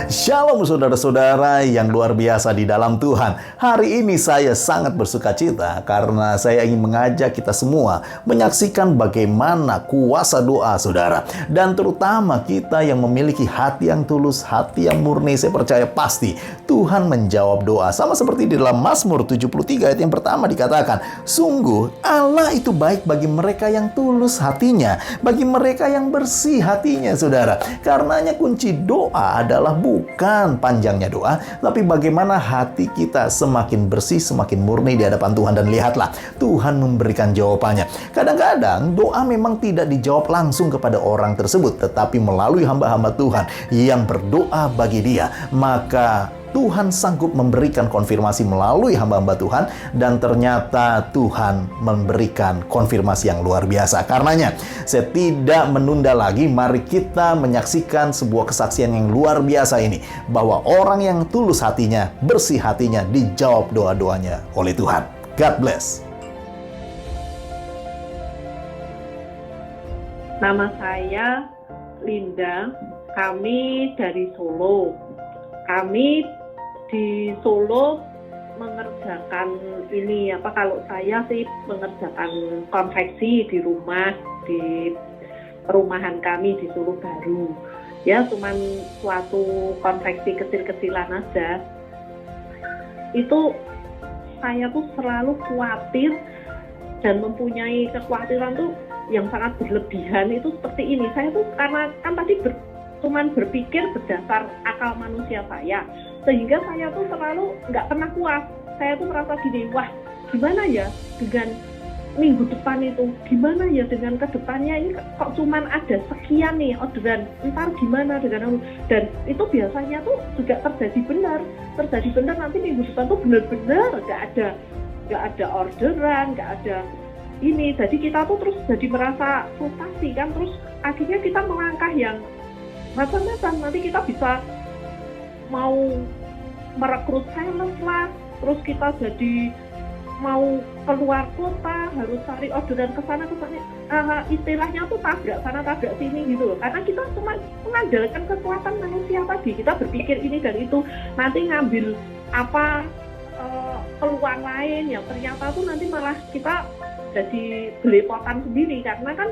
Shalom saudara-saudara yang luar biasa di dalam Tuhan. Hari ini saya sangat bersuka cita karena saya ingin mengajak kita semua menyaksikan bagaimana kuasa doa saudara. Dan terutama kita yang memiliki hati yang tulus, hati yang murni, saya percaya pasti Tuhan menjawab doa. Sama seperti di dalam Mazmur 73 ayat yang pertama dikatakan, sungguh Allah itu baik bagi mereka yang tulus hatinya, bagi mereka yang bersih hatinya saudara. Karenanya kunci doa adalah bukan panjangnya doa, tapi bagaimana hati kita semakin bersih, semakin murni di hadapan Tuhan. Dan lihatlah, Tuhan memberikan jawabannya. Kadang-kadang doa memang tidak dijawab langsung kepada orang tersebut, tetapi melalui hamba-hamba Tuhan yang berdoa bagi dia, maka Tuhan sanggup memberikan konfirmasi melalui hamba-hamba Tuhan, dan ternyata Tuhan memberikan konfirmasi yang luar biasa. Karenanya, saya tidak menunda lagi, mari kita menyaksikan sebuah kesaksian yang luar biasa ini, bahwa orang yang tulus hatinya, bersih hatinya, dijawab doa-doanya oleh Tuhan. God bless. Nama saya Linda, kami dari Solo. Kami di Solo mengerjakan ini kalau saya sih mengerjakan konveksi di rumah, di perumahan kami di Solo Baru. Ya, cuman suatu konveksi kecil-kecilan aja. Itu saya tuh selalu khawatir dan mempunyai kekhawatiran tuh yang sangat berlebihan. Itu seperti ini. Saya tuh karena kan tadi cuman berpikir berdasar akal manusia saya, sehingga saya tuh selalu nggak pernah puas. Saya tuh merasa gini, wah gimana ya dengan minggu depan itu, gimana ya dengan kedepannya ini, kok cuman ada sekian nih orderan, ntar gimana dengan, dan itu biasanya tuh juga terjadi benar nanti minggu depan tuh benar-benar nggak ada orderan, nggak ada ini. Jadi kita tuh terus jadi merasa frustasi kan, terus akhirnya kita melangkah yang macam-macam. Nanti kita bisa mau merekrut sales lah, terus kita jadi mau keluar kota, harus cari orderan ke sana istilahnya tuh tabrak sana tabrak sini gitu loh. Karena kita cuma mengandalkan kekuatan manusia tadi, kita berpikir ini dan itu, nanti ngambil peluang lain yang ternyata tuh nanti malah kita jadi belepotan sendiri karena kan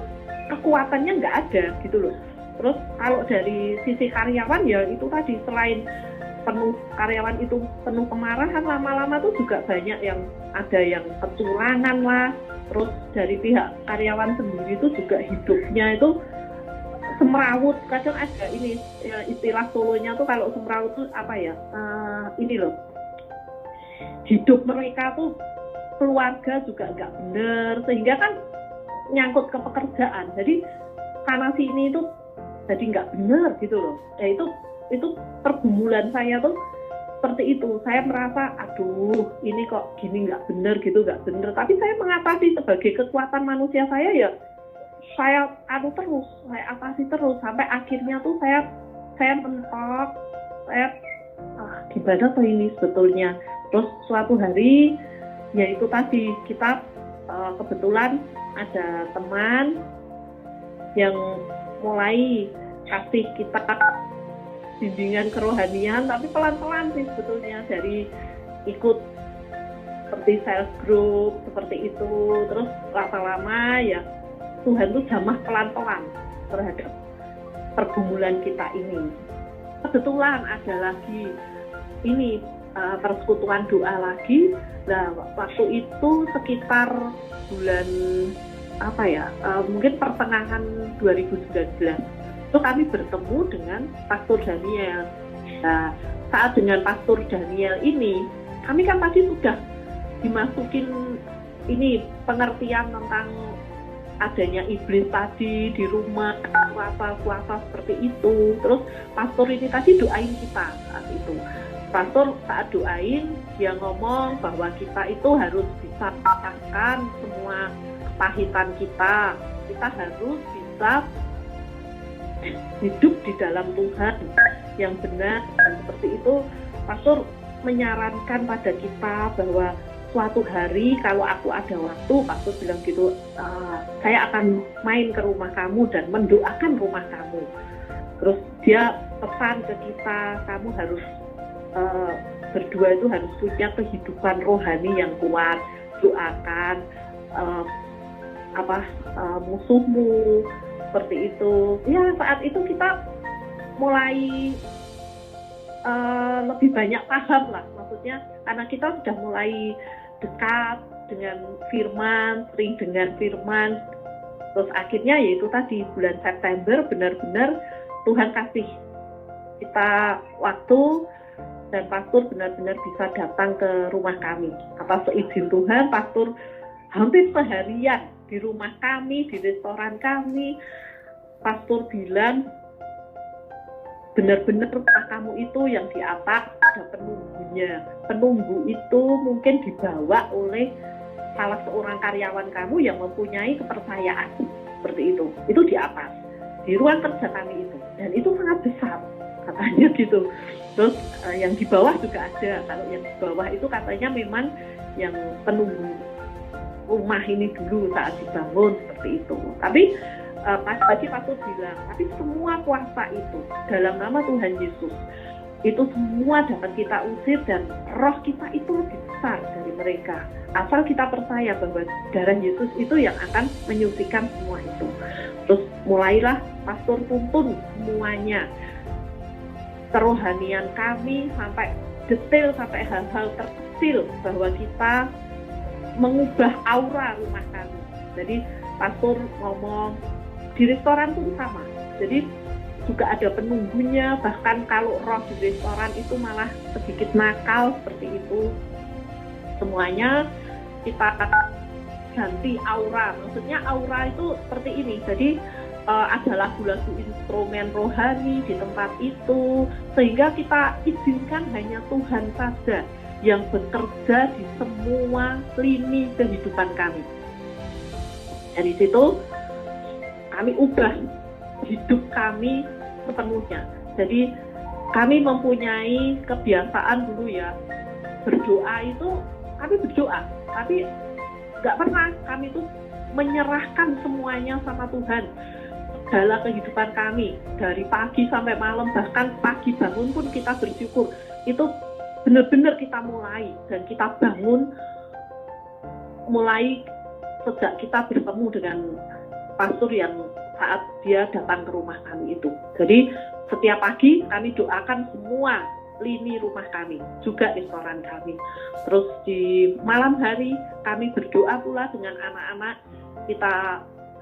kekuatannya nggak ada gitu loh. Terus kalau dari sisi karyawan ya itu tadi, selain karyawan itu penuh kemarahan, lama-lama tuh juga banyak yang ada yang kecurangan lah. Terus dari pihak karyawan sendiri itu juga hidupnya itu semrawut. Kadang ada ini ya, istilah Solonya tuh kalau semrawut tuh ini loh, hidup mereka tuh keluarga juga nggak bener, sehingga kan nyangkut ke pekerjaan. Jadi sana sini itu jadi nggak benar gitu loh. Ya itu pergumulan saya tuh seperti itu. Saya merasa aduh ini kok gini nggak benar gitu, nggak benar. Tapi saya mengatasi sebagai kekuatan manusia saya, ya saya atasi terus sampai akhirnya tuh saya mentok, saya gimana tuh ini sebetulnya. Terus suatu hari yaitu tadi kita kebetulan ada teman yang mulai kasih kita bimbingan kerohanian, tapi pelan-pelan sih sebetulnya, dari ikut seperti sales group seperti itu. Terus lama-lama ya Tuhan tuh jamah pelan-pelan terhadap pergumulan kita ini. Kebetulan ada lagi ini persekutuan doa lagi. Nah waktu itu sekitar bulan mungkin pertengahan 2019 itu kami bertemu dengan Pastor Daniel. Nah, saat dengan Pastor Daniel ini, kami kan tadi sudah dimasukin ini pengertian tentang adanya iblis tadi di rumah, kuasa-kuasa seperti itu. Terus Pastor ini tadi doain kita saat itu. Pastor saat doain, dia ngomong bahwa kita itu harus bisa merasakan semua kepahitan kita harus bisa hidup di dalam Tuhan yang benar. Dan seperti itu Pastor menyarankan pada kita bahwa suatu hari kalau aku ada waktu, Pastor bilang gitu, saya akan main ke rumah kamu dan mendoakan rumah kamu. Terus dia pesan ke kita, kamu harus berdua itu harus punya kehidupan rohani yang kuat, doakan musuhmu, seperti itu. Ya, saat itu kita mulai lebih banyak paham lah, maksudnya karena kita sudah mulai dekat dengan firman, sering dengar firman. Terus akhirnya yaitu tadi bulan September benar-benar Tuhan kasih kita waktu dan pastor benar-benar bisa datang ke rumah kami. Atas seizin Tuhan, pastor hampir seharian di rumah kami, di restoran kami. Pastor bilang, benar-benar kamu itu yang di atas ada penunggunya. Penunggu itu mungkin dibawa oleh salah seorang karyawan kamu yang mempunyai kepercayaan seperti itu. Itu di atas, di ruang kerja kami itu. Dan itu sangat besar, katanya gitu. Terus yang di bawah juga ada. Kalau yang di bawah itu katanya memang yang penunggu rumah ini dulu saat dibangun seperti itu. Tapi tadi pastor bilang, tapi semua kuasa itu dalam nama Tuhan Yesus itu semua dapat kita usir dan roh kita itu lebih besar dari mereka. Asal kita percaya bahwa darah Yesus itu yang akan menyucikan semua itu. Terus mulailah pastor tuntun semuanya. Kerohanian kami sampai detail, sampai hal-hal terkecil bahwa kita mengubah aura rumah kami. Jadi pastor ngomong, di restoran pun sama. Jadi juga ada penunggunya, bahkan kalau roh di restoran itu malah sedikit nakal seperti itu. Semuanya kita ganti aura. Maksudnya aura itu seperti ini. Jadi ada lagu-lagu instrumen rohani di tempat itu, sehingga kita izinkan hanya Tuhan saja yang bekerja di semua lini kehidupan kami. Dari situ kami ubah hidup kami sepenuhnya. Jadi kami mempunyai kebiasaan dulu ya, berdoa itu kami berdoa, tapi nggak pernah kami itu menyerahkan semuanya sama Tuhan. Segala kehidupan kami dari pagi sampai malam, bahkan pagi bangun pun kita bersyukur. Itu benar-benar kita mulai dan kita bangun mulai sejak kita bertemu dengan pastor yang saat dia datang ke rumah kami itu. Jadi setiap pagi kami doakan semua lini rumah kami, juga restoran kami. Terus di malam hari kami berdoa pula dengan anak-anak. Kita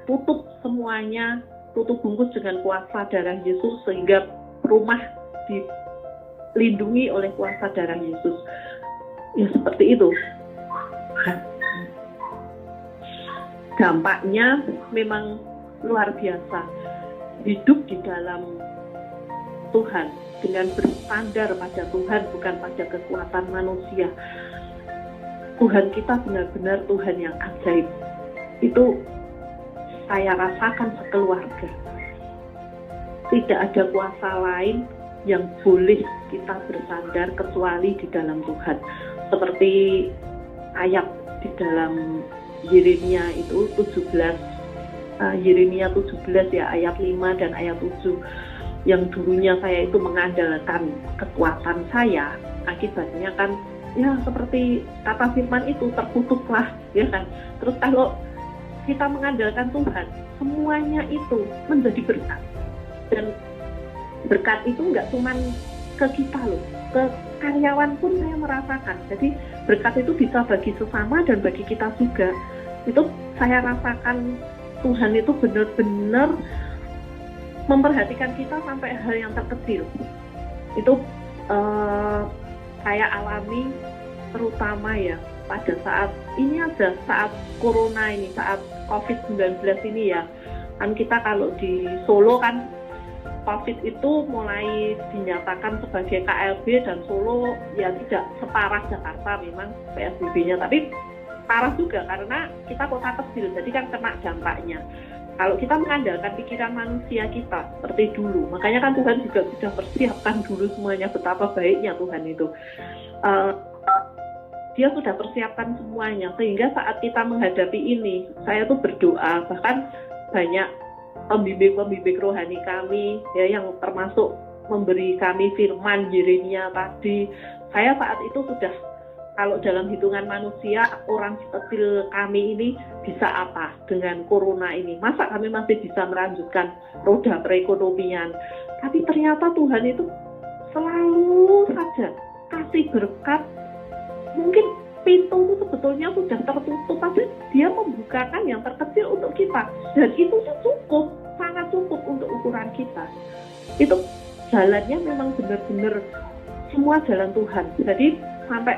tutup semuanya, tutup bungkus dengan kuasa darah Yesus sehingga rumah dilindungi oleh kuasa darah Yesus. Ya seperti itu. Dampaknya memang luar biasa. Hidup di dalam Tuhan dengan bersandar pada Tuhan, bukan pada kekuatan manusia. Tuhan kita benar-benar Tuhan yang ajaib. Itu saya rasakan sekeluarga. Tidak ada kuasa lain yang boleh kita bersandar kecuali di dalam Tuhan. Seperti ayat di dalam Yeremia itu 17, Yeremia 17 ya, ayat 5 dan ayat 7. Yang dulunya saya itu mengandalkan kekuatan saya, akibatnya kan ya seperti kata firman itu terkutuklah, ya kan. Terus kalau kita mengandalkan Tuhan, semuanya itu menjadi berkat. Dan berkat itu nggak cuma ke kita loh, ke karyawan pun saya merasakan. Jadi berkat itu bisa bagi sesama dan bagi kita juga. Itu saya rasakan Tuhan itu benar-benar memperhatikan kita sampai hal yang terkecil. Itu saya alami terutama ya pada saat ini aja, saat corona ini, saat COVID-19 ini ya. Kan kita kalau di Solo kan COVID itu mulai dinyatakan sebagai KLB dan Solo ya tidak separah Jakarta memang PSBB-nya, tapi parah juga karena kita kota kecil, jadi kan kena dampaknya. Kalau kita mengandalkan pikiran manusia kita seperti dulu, makanya kan Tuhan juga sudah persiapkan dulu semuanya, betapa baiknya Tuhan itu. Dia sudah persiapkan semuanya, sehingga saat kita menghadapi ini, saya tuh berdoa, bahkan banyak pembimbing-pembimbing rohani kami ya yang termasuk memberi kami firman Yeremia tadi, saya saat itu sudah, kalau dalam hitungan manusia, orang kecil kami ini bisa apa dengan corona ini? Masa kami masih bisa melanjutkan roda perekonomian? Tapi ternyata Tuhan itu selalu saja kasih berkat. Mungkin pintu itu sebetulnya sudah tertutup, tapi dia membukakan yang terkecil untuk kita. Dan itu cukup, sangat cukup untuk ukuran kita. Itu jalannya memang benar-benar semua jalan Tuhan. Jadi sampai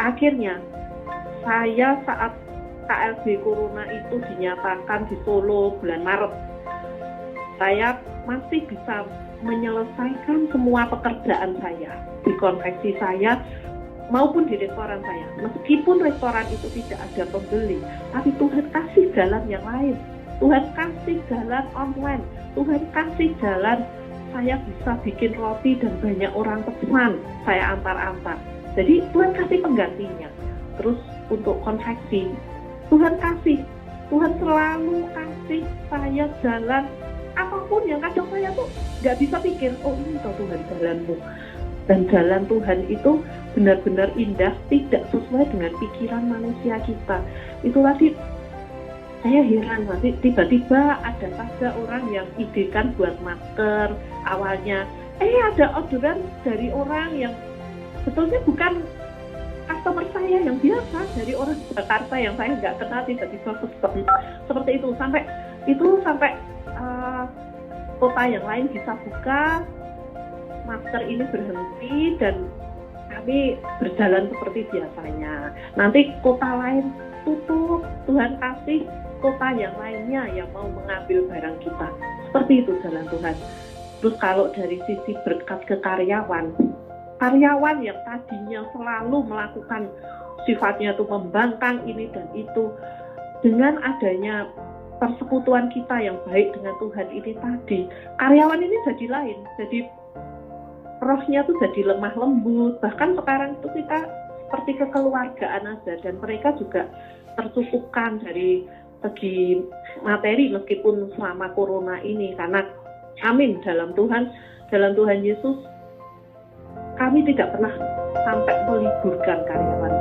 akhirnya saya saat KLB Corona itu dinyatakan di Solo bulan Maret, saya masih bisa menyelesaikan semua pekerjaan saya di konveksi saya maupun di restoran saya. Meskipun restoran itu tidak ada pembeli, tapi Tuhan kasih jalan yang lain. Tuhan kasih jalan online. Tuhan kasih jalan saya bisa bikin roti dan banyak orang pesan, saya antar-antar. Jadi Tuhan kasih penggantinya. Terus untuk konveksi, Tuhan selalu kasih saya jalan apapun yang kadang saya tuh nggak bisa pikir, oh ini toh Tuhan jalanmu. Dan jalan Tuhan itu benar-benar indah, tidak sesuai dengan pikiran manusia kita. Itu tadi saya heran, nanti tiba-tiba ada saja orang yang idekan buat masker awalnya. Ada orderan dari orang yang sebetulnya bukan customer saya yang biasa, dari orang Jakarta yang saya nggak kenal, tiba-tiba seperti itu. Sampai kota yang lain bisa buka, masker ini berhenti dan kami berjalan seperti biasanya. Nanti kota lain tutup, Tuhan kasih kota yang lainnya yang mau mengambil barang kita. Seperti itu jalan Tuhan. Terus kalau dari sisi berkat ke karyawan yang tadinya selalu melakukan sifatnya itu membangkang ini dan itu, dengan adanya persekutuan kita yang baik dengan Tuhan ini tadi, karyawan ini jadi lain, jadi rohnya tuh jadi lemah lembut. Bahkan sekarang itu kita seperti kekeluargaan aja, dan mereka juga tercukupkan dari segi materi meskipun selama corona ini, karena amin dalam Tuhan Yesus kami tidak pernah sampai meliburkan karyawan